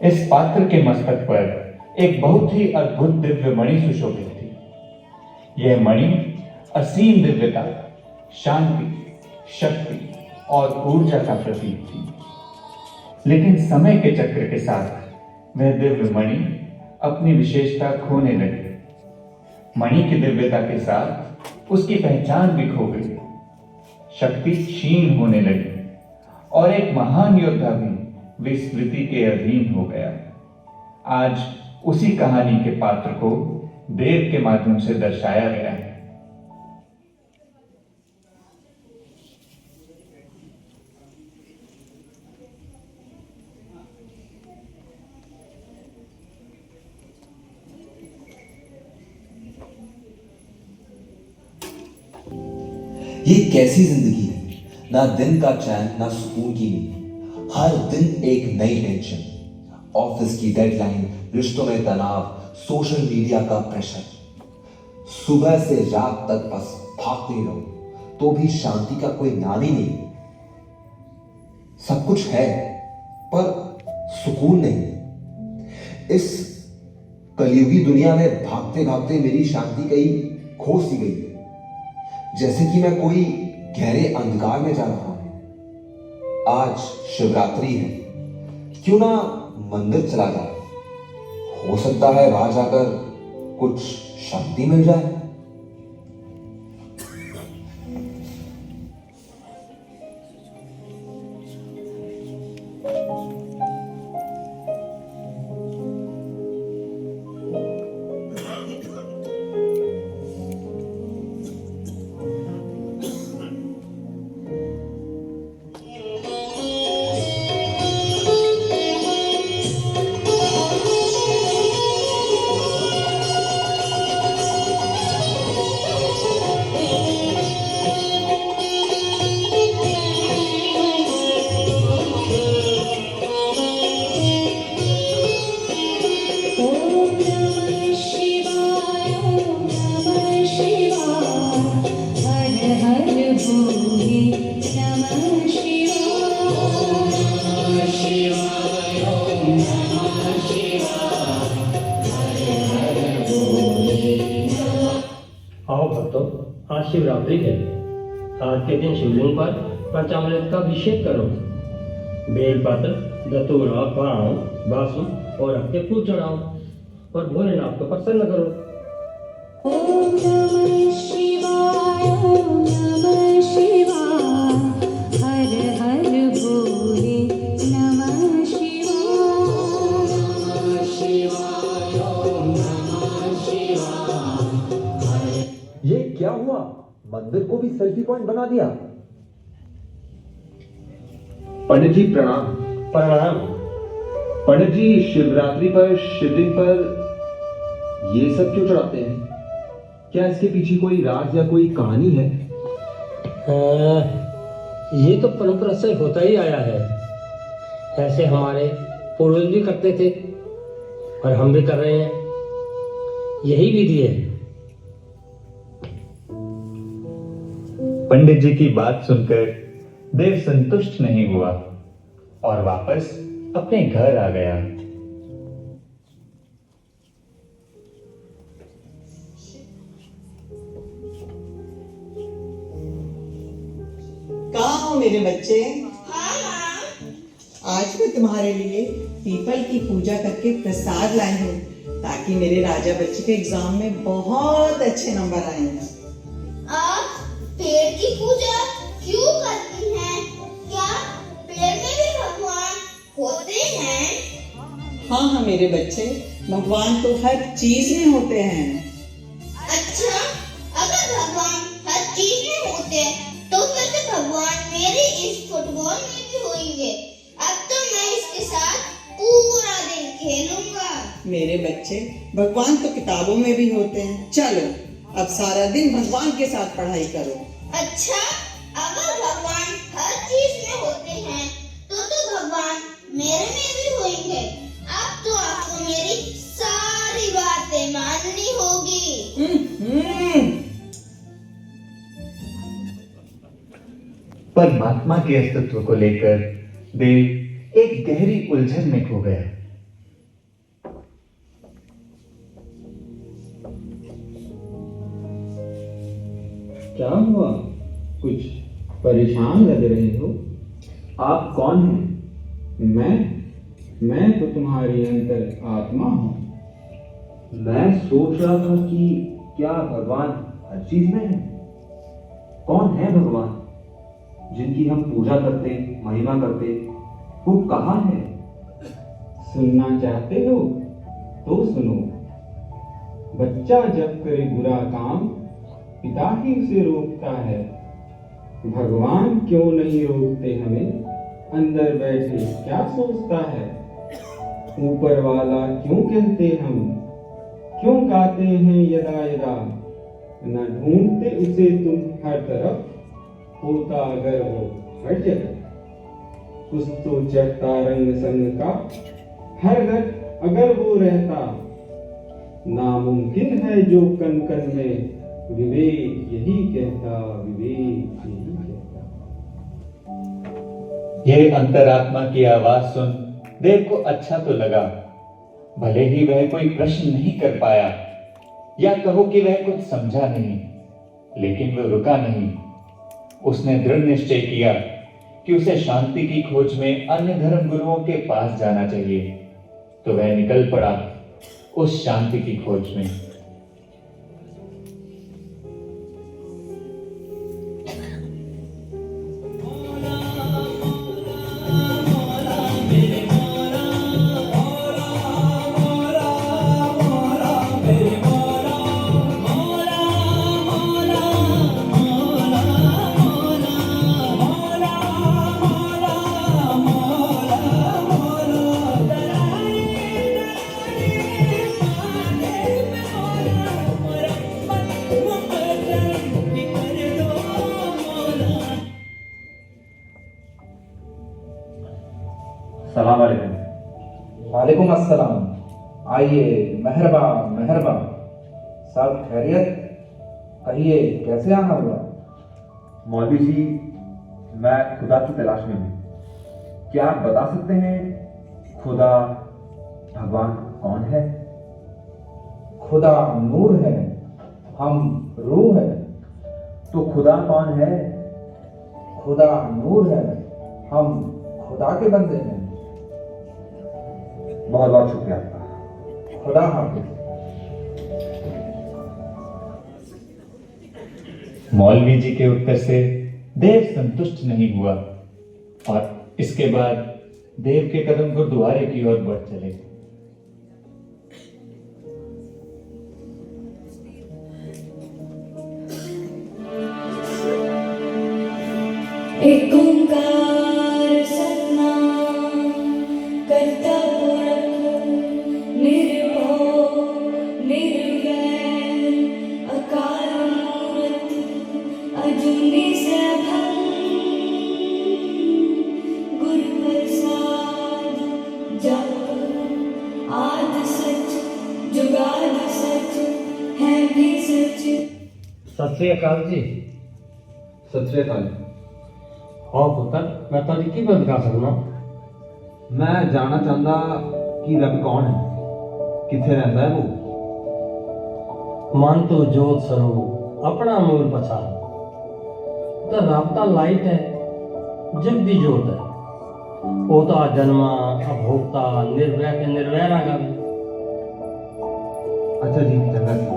इस पात्र के मस्तक पर एक बहुत ही अद्भुत दिव्य मणि सुशोभित थी। यह मणि असीम दिव्यता, शांति, शक्ति और ऊर्जा का प्रतीक थी। लेकिन समय के चक्र के साथ वह दिव्य मणि अपनी विशेषता खोने लगी। मणि की दिव्यता के साथ उसकी पहचान भी खो गई, शक्ति क्षीण होने लगी और एक महान योद्धा भी विस्मृति के अधीन हो गया। आज उसी कहानी के पात्र को देव के माध्यम से दर्शाया गया है। ये कैसी जिंदगी है, ना दिन का चैन ना सुकून की नींद, हर दिन एक नई टेंशन, ऑफिस की डेडलाइन, रिश्तों में तनाव, सोशल मीडिया का प्रेशर। सुबह से रात तक बस भागते ही रहो, तो भी शांति का कोई नाम ही नहीं। सब कुछ है पर सुकून नहीं। इस कलयुगी दुनिया में भागते भागते मेरी शांति कहीं खो सी गई है, जैसे कि मैं कोई गहरे अंधकार में जा रहा हूं। आज शिवरात्रि है, क्यों ना मंदिर चला जाए, हो सकता है वहां जाकर कुछ शांति मिल जाए। आओ भक्तों, आज शिवरात्रि है। आज के दिन शिवलिंग पर पंचामृत का अभिषेक करो। बेलपत्र, धतूरा, पान, बासु और अक्षय फूल चढ़ाओ और भोलेनाथ को प्रसन्न करो। ओम नमः शिवाय, ओम नमः शिवाय, हर हर भोले नमः शिवाय, नमः शिवाय, ओम नमः शिवाय। ये क्या हुआ? मंदिर को भी सेल्फी पॉइंट बना दिया। पंडित जी प्रणाम। प्रणाम। पंडित जी, शिवरात्रि पर शिवलिंग पर ये सब क्यों चढ़ाते हैं? क्या इसके पीछे कोई राज या कोई कहानी है? ये तो परंपरा से होता ही आया है। ऐसे हमारे पूर्वज भी करते थे और हम भी कर रहे हैं। यही विधि है। पंडित जी की बात सुनकर देव संतुष्ट नहीं हुआ और वापस अपने घर आ गया। कहाँ हो मेरे बच्चे? हाँ माँ। आज मैं तुम्हारे लिए पीपल की पूजा करके प्रसाद लाई हूँ, ताकि मेरे राजा बच्चे के एग्जाम में बहुत अच्छे नंबर आएंगे। आप पेड़ की पूजा क्यों करती हैं? क्या पेड़ में भी भगवान होते हैं? हाँ मेरे बच्चे, भगवान तो हर चीज में होते हैं। अच्छा, अगर भगवान हर चीज में होते हैं तो फिर तो भगवान मेरे इस फुटबॉल में भी होंगे। अब तो मैं इसके साथ पूरा दिन खेलूंगा। मेरे बच्चे, भगवान तो किताबों में भी होते हैं। चलो अब सारा दिन भगवान के साथ पढ़ाई करो। अच्छा, अगर भगवान हर चीज में होते हैं तो भगवान मेरे में भी होंगे। अब तो आपको मेरी सारी बातें माननी होगी। परमात्मा के अस्तित्व को लेकर देव एक गहरी उलझन में खो गया। क्या हुआ? कुछ परेशान लग रहे हो? आप कौन हैं? मैं तो तुम्हारी अंतर आत्मा हूँ। मैं सोच रहा था कि क्या भगवान हर चीज में है? कौन है भगवान जिनकी हम पूजा करते, महिमा करते? वो कहाँ है? सुनना चाहते हो तो सुनो। बच्चा जब करे बुरा काम, पिता ही उसे रोकता है। भगवान क्यों नहीं रोकते हमें? अंदर बैठे क्या सोचता है? ऊपर वाला क्यों कहते हम? क्यों गाते हैं यदा यदा? न ढूंढते उसे तुम हर तरफ, होता अगर वो हर जगह। कुछ तो चढ़ता रंग संग का, हर घर अगर वो रहता। नामुमकिन है जो कन कन में, विवेक यही कहता, विवेक यही कहता। ये अंतरात्मा की आवाज सुन देव को अच्छा तो लगा। भले ही वह कोई प्रश्न नहीं कर पाया, या कहो कि वह कुछ समझा नहीं, लेकिन वह रुका नहीं। उसने दृढ़ निश्चय किया कि उसे शांति की खोज में अन्य धर्म गुरुओं के पास जाना चाहिए। तो वह निकल पड़ा उस शांति की खोज में। सलाम अलैकुम। वालेकुम अस्सलाम। आइए, मेहरबा मेहरबा। सब खैरियत? कहिए, कैसे आना हुआ? मौलवी जी, मैं खुदा की तलाश में हूँ। क्या आप बता सकते हैं खुदा, भगवान कौन है? खुदा नूर है, हम रूह है। तो खुदा कौन है? खुदा नूर है, हम खुदा के बंदे हैं। बहुत बहुत शुक्रिया आपका। खुदा हाफिज। मौलवी जी के उत्तर से देव संतुष्ट नहीं हुआ और इसके बाद देव के कदम गुरुद्वारे की ओर बढ़ चले। एक ओंकार सतनाम करता पुरख निर्भव निर्वैर अकाल मूरत अजूनी सैभं गुरु प्रसाद जप आद सच जुगाद सच है भी सच। सत श्री अकाल जी। सत श्री अकाल। हाँ पुत्र, मैं तुझी की मदद कर सकना? मैं जानना चाहता कि रब कौन है, किथे रहता है वो? मन तो जोत स्वरूप अपना मूल पछान। तो रब तो लाइट है, जग दी जोत है। वो तो जन्मा अभोक्ता निर्वैर ते निर्वैरा गा भी। अच्छा जी, चंगा जी।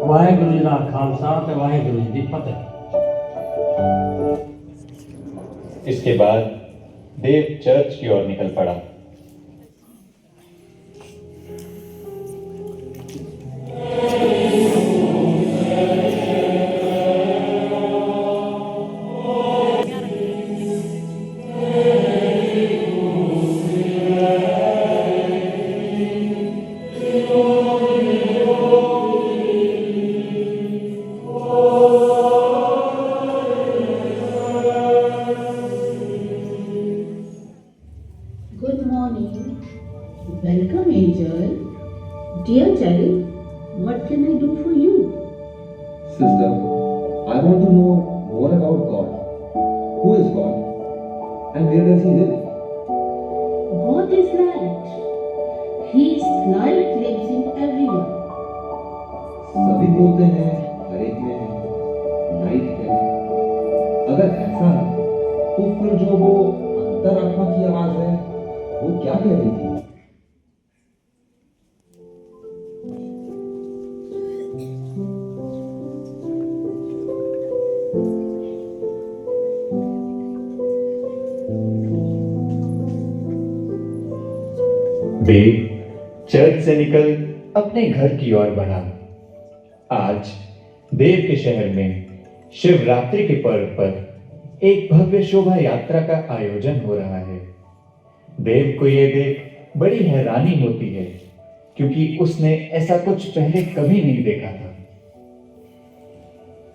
वाहेगुरु जी का खालसा ते वाहेगुरु जी की फतेह। इसके बाद देव चर्च की ओर निकल पड़ा। Good morning. Welcome, Angel. Dear child, what can I do for you? Sister, I want to know more about God. Who is God? And where does he live? God is light. His light lives in everyone. Sir, सभी बोलते हैं हर एक में है, light है। अगर ऐसा है तो फिर जो वो अंतरात्मा की आवाज है वो क्या कह रही थी? देव चर्च से निकल अपने घर की ओर बढ़ा। आज देव के शहर में शिवरात्रि के पर्व पर एक भव्य शोभा यात्रा का आयोजन हो रहा है। देव को यह देख बड़ी हैरानी होती है, क्योंकि उसने ऐसा कुछ पहले कभी नहीं देखा था।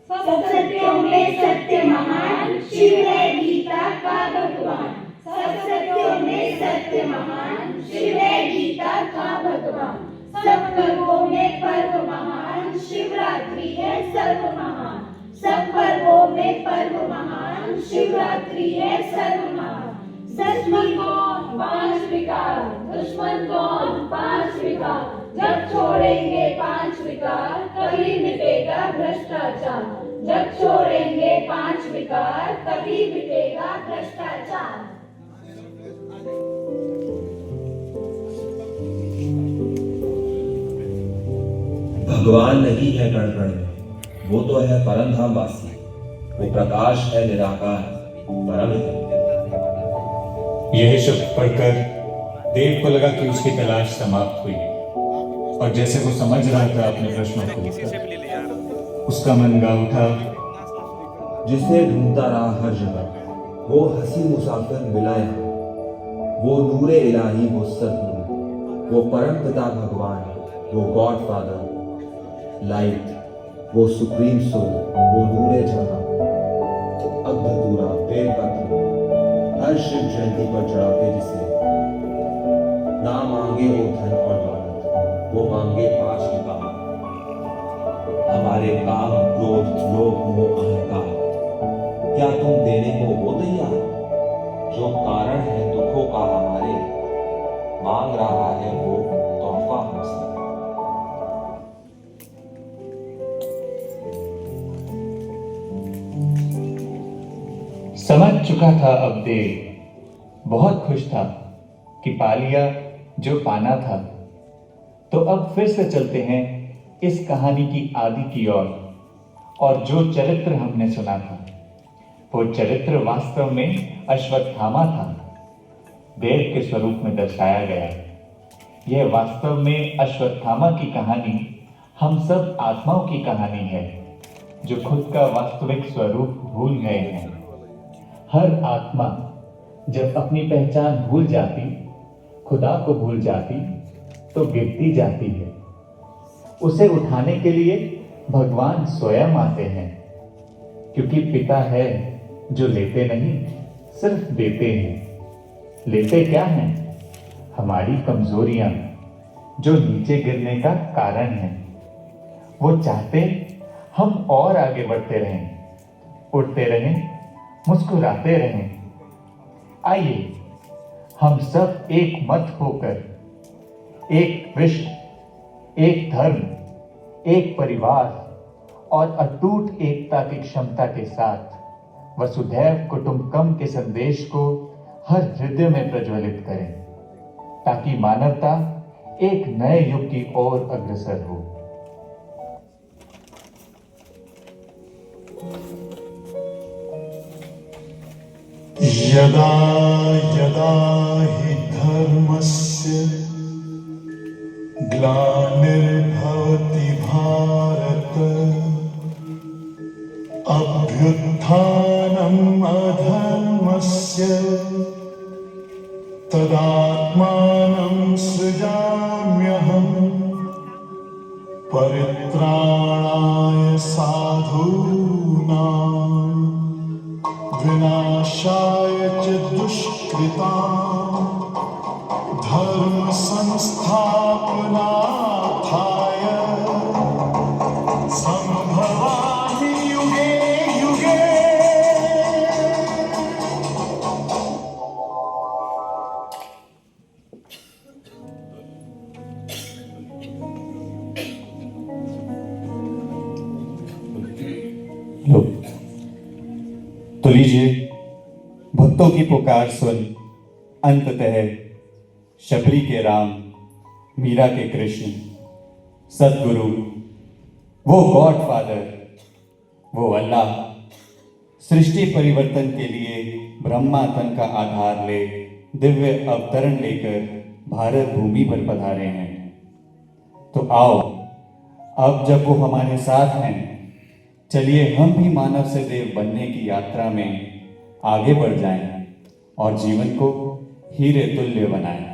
सब सत्यों में सत्य महान, शिव है गीता का भगवान। सब सत्यों में सत्य महान, शिव है गीता का भगवान। सब पर्वों में पर्व महान, शिवरात्रि है सर्व महान। सब पर्वों में पर्व महान, शिवरात्रि है सर्व महान। दुश्मन कौन? 5 विकार। दुश्मन कौन? 5 विकार। जब छोड़ेंगे 5 विकार, तभी मिटेगा भ्रष्टाचार। जब छोड़ेंगे 5 विकार, तभी मिटेगा भ्रष्टाचार। भगवान नहीं है कण कण में, वो तो है परमधाम वासी। वो प्रकाश है, निराकार, परम है। यह शब्द पढ़कर देव को लगा कि उसकी तलाश समाप्त हुई, और जैसे वो समझ रहा था अपने प्रश्नों को, उसका मन गा उठा। जिसे ढूंढता रहा हर जगह, वो हंसी मुसाफिर मिला यहाँ। वो नूरे इलाही, वो सतगुरु, वो परम पिता भगवान, वो गॉड फादर लाइट, वो सुप्रीम सोल, वो नूरे जहां। अब धतूरा बेलपत्र हर शिव जयंती पर चढ़ाते जिसे, ना मांगे वो धन और दौलत, वो मांगे 5 विकार। हमारे काम, क्रोध, लोभ, मोह, अहंकार, क्या तुम देने को वो तैयार? जो कारण है दुखों का हमारे, मांग रहा है वो तोहफा हमसे। समझ चुका था अब देव, बहुत खुश था कि पा लिया जो पाना था। तो अब फिर से चलते हैं इस कहानी की आदि की ओर, और जो चरित्र हमने सुना था वो चरित्र वास्तव में अश्वत्थामा था, देव के स्वरूप में दर्शाया गया। यह वास्तव में अश्वत्थामा की कहानी हम सब आत्माओं की कहानी है, जो खुद का वास्तविक स्वरूप भूल गए हैं। हर आत्मा जब अपनी पहचान भूल जाती, खुदा को भूल जाती, तो गिरती जाती है। उसे उठाने के लिए भगवान स्वयं आते हैं, क्योंकि पिता है जो लेते नहीं, सिर्फ देते हैं। लेते क्या हैं? हमारी कमजोरियां, जो नीचे गिरने का कारण है। वो चाहते हम और आगे बढ़ते रहें, उड़ते रहें, मुस्कुराते रहें। आइए हम सब एक मत होकर, एक विश्व, एक धर्म, एक परिवार और अटूट एकता की क्षमता के साथ वसुधैव कुटुंबकम के संदेश को हर हृदय में प्रज्वलित करें, ताकि मानवता एक नए युग की ओर अग्रसर हो। यदा यदा हि धर्मस्य ग्लानिर्भवति भारत, अभ्युत्थानम् अधर्मस्य, तदात्मानं सृजाम्यहम्, परित्राणाय साधूनां, विनाशाय च दुष्कृतां, धर्म संस्थापनार्थाय संभवामि युगे युगे। लो, तो लीजिए, भक्तों की पुकार सुन अंततः शबरी के राम, मीरा के कृष्ण, सदगुरु, वो गॉड फादर, वो अल्लाह सृष्टि परिवर्तन के लिए ब्रह्मा तन का आधार ले दिव्य अवतरण लेकर भारत भूमि पर पधारे हैं। तो आओ, अब जब वो हमारे साथ हैं, चलिए हम भी मानव से देव बनने की यात्रा में आगे बढ़ जाएं और जीवन को हीरे तुल्य बनाएं।